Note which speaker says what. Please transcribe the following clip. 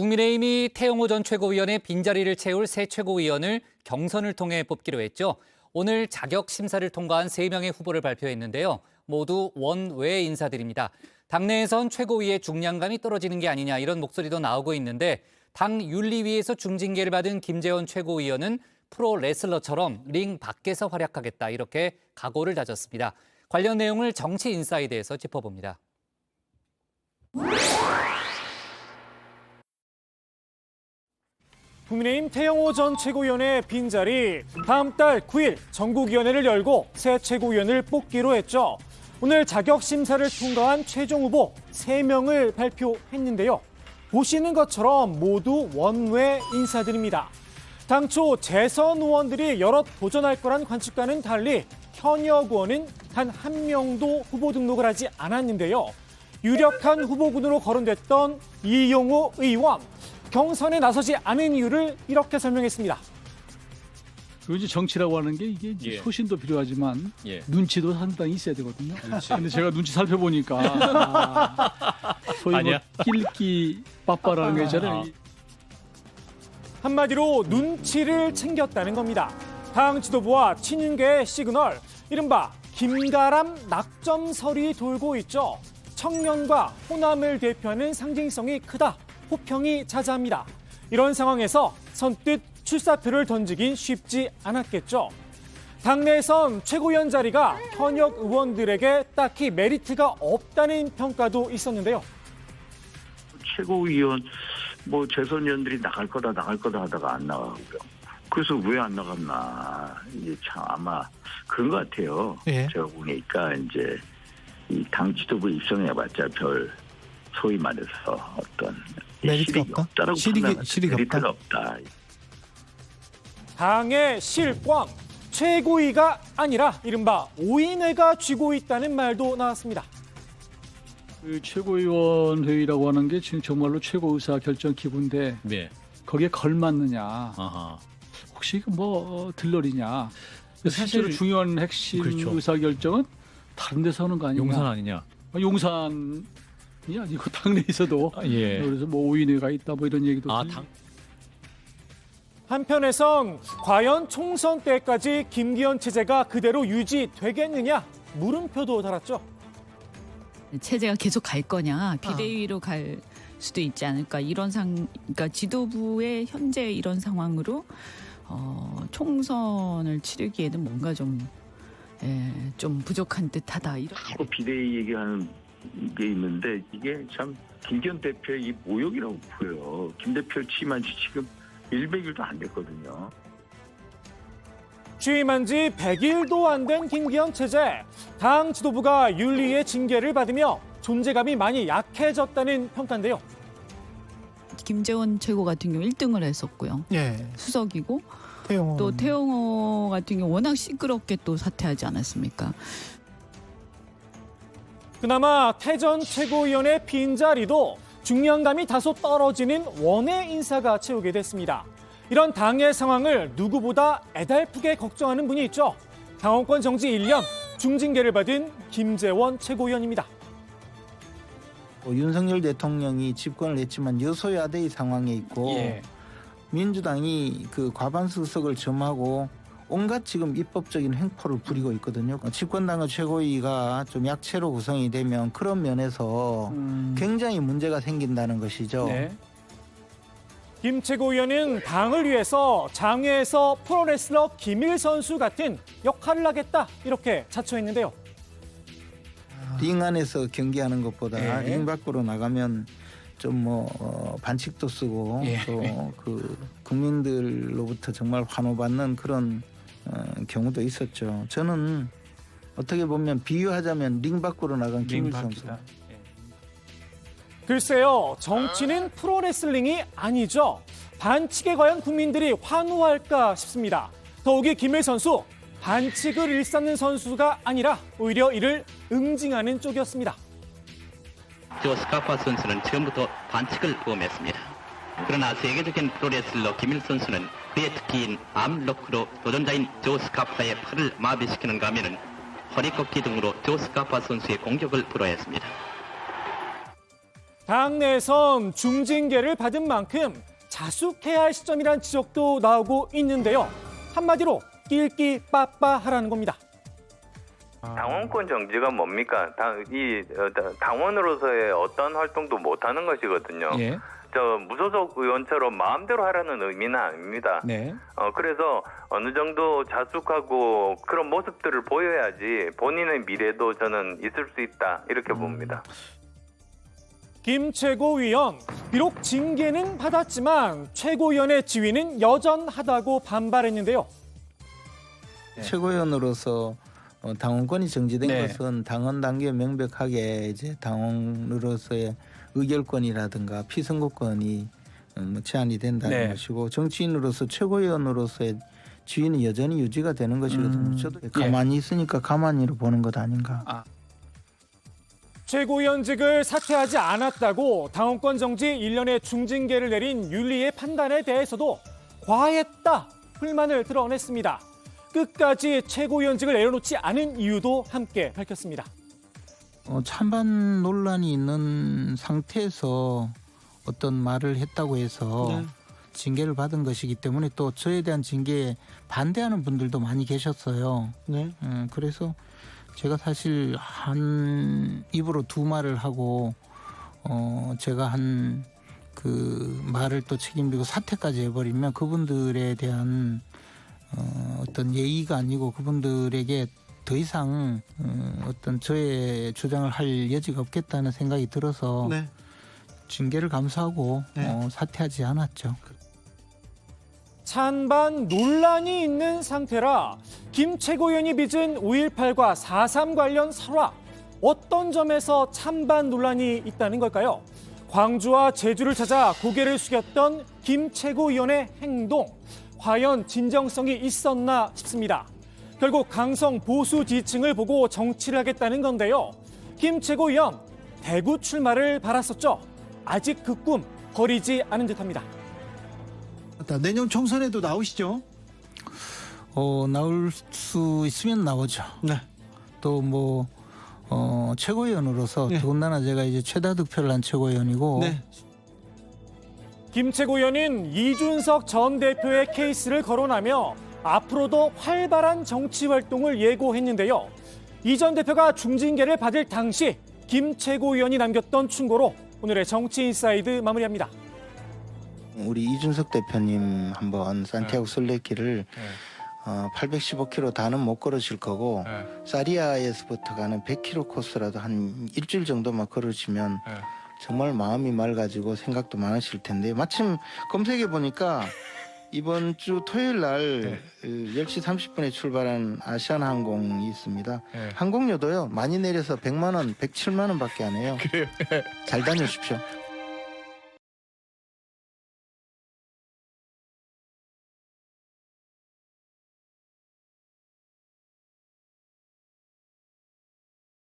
Speaker 1: 국민의힘이 태영호 전 최고위원의 빈자리를 채울 새 최고위원을 경선을 통해 뽑기로 했죠. 오늘 자격 심사를 통과한 3명의 후보를 발표했는데요. 모두 원외 인사들입니다. 당내에선 최고위의 중량감이 떨어지는 게 아니냐 이런 목소리도 나오고 있는데 당 윤리위에서 중징계를 받은 김재원 최고위원은 프로 레슬러처럼 링 밖에서 활약하겠다 이렇게 각오를 다졌습니다. 관련 내용을 정치인사이드에서 짚어봅니다.
Speaker 2: 국민의힘 태영호 전 최고위원의 빈자리 다음 달 9일 전국위원회를 열고 새 최고위원을 뽑기로 했죠. 오늘 자격심사를 통과한 최종 후보 3명을 발표했는데요. 보시는 것처럼 모두 원외 인사들입니다. 당초 재선 의원들이 여럿 도전할 거란 관측과는 달리 현역 의원은 단 한 명도 후보 등록을 하지 않았는데요. 유력한 후보군으로 거론됐던 이용호 의원. 경선에 나서지 않은 이유를 이렇게 설명했습니다.
Speaker 3: 이제 정치라고 하는 게 이게 이제 소신도 필요하지만 눈치도 상당히 있어야 되거든요. 근데 제가 눈치 살펴보니까 소위 뭐 낄기 빠빠라는 게 있잖아요.
Speaker 2: 한마디로 눈치를 챙겼다는 겁니다. 당 지도부와 친윤계의 시그널, 이른바 김가람 낙점설이 돌고 있죠. 청년과 호남을 대표하는 상징성이 크다. 호평이 자자합니다. 이런 상황에서 선뜻 출사표를 던지긴 쉽지 않았겠죠. 당내에선 최고위원 자리가 현역 의원들에게 딱히 메리트가 없다는 평가도 있었는데요.
Speaker 4: 최고위원 재선위원들이 나갈 거다 하다가 안 나가고요. 그래서 왜 안 나갔나 이제 참 아마 그런 것 같아요. 제가 보니까 이제 이 당 지도부 입성해봤자 별 소위 말해서 어떤
Speaker 5: 메리트가 없다?
Speaker 4: 메리트가 없다.
Speaker 2: 당의 실권, 최고위가 아니라 이른바 오인회가 쥐고 있다는 말도 나왔습니다.
Speaker 3: 그 최고위원 회의라고 하는 게 지금 정말로 최고의사 결정 기구인데 거기에 걸맞느냐? 혹시 이거 뭐 들러리냐? 실제로 중요한 핵심 의사 결정은 다른 데서 하는 거 아니냐?
Speaker 6: 용산 아니냐?
Speaker 3: 용산이 아니고 당내에서도 그래서 뭐 오인회가 있다 뭐 이런 얘기도
Speaker 2: 한편에선 과연 총선 때까지 김기현 체제가 그대로 유지되겠느냐 물음표도 달았죠.
Speaker 7: 체제가 계속 갈 거냐 비대위로 갈 수도 있지 않을까 이런 그러니까 지도부의 현재 이런 상황으로 총선을 치르기에는 뭔가 좀 부족한 듯하다.
Speaker 4: 자꾸 비대위 얘기하는 게 있는데 이게 참 김기현 대표의 이 모욕이라고 보여요. 김 대표 취임한 지 지금 100일도 안 됐거든요.
Speaker 2: 취임한 지 100일도 안 된 김기현 체제. 당 지도부가 윤리의 징계를 받으며 존재감이 많이 약해졌다는 평가인데요.
Speaker 7: 김재원 최고 같은 경우 1등을 했었고요. 수석이고
Speaker 5: 태영호.
Speaker 7: 또 태영호 같은 경우 워낙 시끄럽게 또 사퇴하지 않았습니까?
Speaker 2: 그나마 태 전 최고위원의 빈자리도 중량감이 다소 떨어지는 원외 인사가 채우게 됐습니다. 이런 당의 상황을 누구보다 애달프게 걱정하는 분이 있죠. 당원권 정지 1년, 중징계를 받은 김재원 최고위원입니다.
Speaker 5: 윤석열 대통령이 집권을 했지만 여소야대의 상황에 있고 민주당이 그 과반수 의석을 점하고 온갖 지금 입법적인 횡포를 부리고 있거든요. 집권당의 최고위가 좀 약체로 구성이 되면 그런 면에서 굉장히 문제가 생긴다는 것이죠.
Speaker 2: 김 최고위원은 당을 위해서 장외에서 프로레슬러 김일 선수 같은 역할을 하겠다 이렇게 자처했는데요.
Speaker 5: 링 안에서 경기하는 것보다 링 밖으로 나가면 좀 반칙도 쓰고 또 그 국민들로부터 정말 환호받는 그런 경우도 있었죠. 저는 어떻게 보면 비유하자면 링 밖으로 나간 김일 선수.
Speaker 2: 글쎄요, 정치는 프로레슬링이 아니죠. 반칙에 과연 국민들이 환호할까 싶습니다. 더욱이 김일 선수, 반칙을 일삼는 선수가 아니라 오히려 이를 응징하는 쪽이었습니다.
Speaker 8: 조 스카파 선수는 처음부터 반칙을 범했습니다. 그러나 세계적인 프로레슬러 김일 선수는 그의 특기인 암로크로 도전자인 조 스카파의 팔을 마비시키는 가면은 허리 꺾기 등으로 조 스카파 선수의 공격을 불허했습니다.
Speaker 2: 당내에선 중징계를 받은 만큼 자숙해야 할 시점이란 지적도 나오고 있는데요. 한마디로 낄끼빠빠하라는 겁니다.
Speaker 6: 당원권 정지가 뭡니까? 당원으로서의 어떤 활동도 못하는 것이거든요.
Speaker 1: 예.
Speaker 6: 무소속 의원처럼 마음대로 하라는 의미는 아닙니다.
Speaker 1: 네.
Speaker 6: 그래서 어느 정도 자숙하고 그런 모습들을 보여야지 본인의 미래도 저는 있을 수 있다 이렇게 봅니다.
Speaker 2: 김 최고위원, 비록 징계는 받았지만 최고위원의 지위는 여전하다고 반발했는데요.
Speaker 5: 최고위원으로서 당원권이 정지된
Speaker 1: 네.
Speaker 5: 것은 당원 단계 명백하게 이제 당원으로서의 의결권이라든가 피선거권이 제한이 된다는
Speaker 1: 네.
Speaker 5: 것이고 정치인으로서 최고위원으로서의 지위는 여전히 유지가 되는 것이거든요. 저도 가만히 있으니까 가만히로 보는 것 아닌가.
Speaker 2: 최고위원직을 사퇴하지 않았다고 당원권 정지 1년의 중징계를 내린 윤리의 판단에 대해서도 과했다 불만을 드러냈습니다. 끝까지 최고위원직을 내려놓지 않은 이유도 함께 밝혔습니다.
Speaker 5: 찬반 논란이 있는 상태에서 어떤 말을 했다고 해서 징계를 받은 것이기 때문에 또 저에 대한 징계에 반대하는 분들도 많이 계셨어요. 그래서 제가 사실 한 입으로 두 말을 하고 제가 한 그 말을 또 책임지고 사퇴까지 해버리면 그분들에 대한 어떤 예의가 아니고 그분들에게 더 이상 어떤 저의 주장을 할 여지가 없겠다는 생각이 들어서 징계를 감수하고 사퇴하지 않았죠.
Speaker 2: 찬반 논란이 있는 상태라 김 최고위원이 빚은 5.18과 4.3 관련 설화, 어떤 점에서 찬반 논란이 있다는 걸까요? 광주와 제주를 찾아 고개를 숙였던 김 최고위원의 행동, 과연 진정성이 있었나 싶습니다. 결국 강성 보수 지지층을 보고 정치를 하겠다는 건데요. 김 최고위원, 대구 출마를 바랐었죠. 아직 그 꿈 버리지 않은 듯합니다.
Speaker 9: 내년 총선에도 나오시죠?
Speaker 5: 나올 수 있으면 나오죠.
Speaker 9: 네.
Speaker 5: 또 뭐 최고위원으로서 더군다나 제가 이제 최다 득표를 한 최고위원이고
Speaker 2: 김 최고위원은 이준석 전 대표의 케이스를 거론하며 앞으로도 활발한 정치 활동을 예고했는데요. 이 전 대표가 중징계를 받을 당시 김 최고위원이 남겼던 충고로 오늘의 정치인사이드 마무리합니다.
Speaker 5: 우리 이준석 대표님 한번 산티아고 순례길을 815km 다는 못 걸으실 거고 사리아에서부터 가는 100km 코스라도 한 일주일 정도만 걸으시면 정말 마음이 맑아지고 생각도 많으실 텐데 마침 검색해 보니까 이번 주 토요일 날 10시 30분에 출발한 아시아나항공이 있습니다. 항공료도요 많이 내려서 100만 원, 107만 원밖에 안 해요. 잘 다녀오십시오.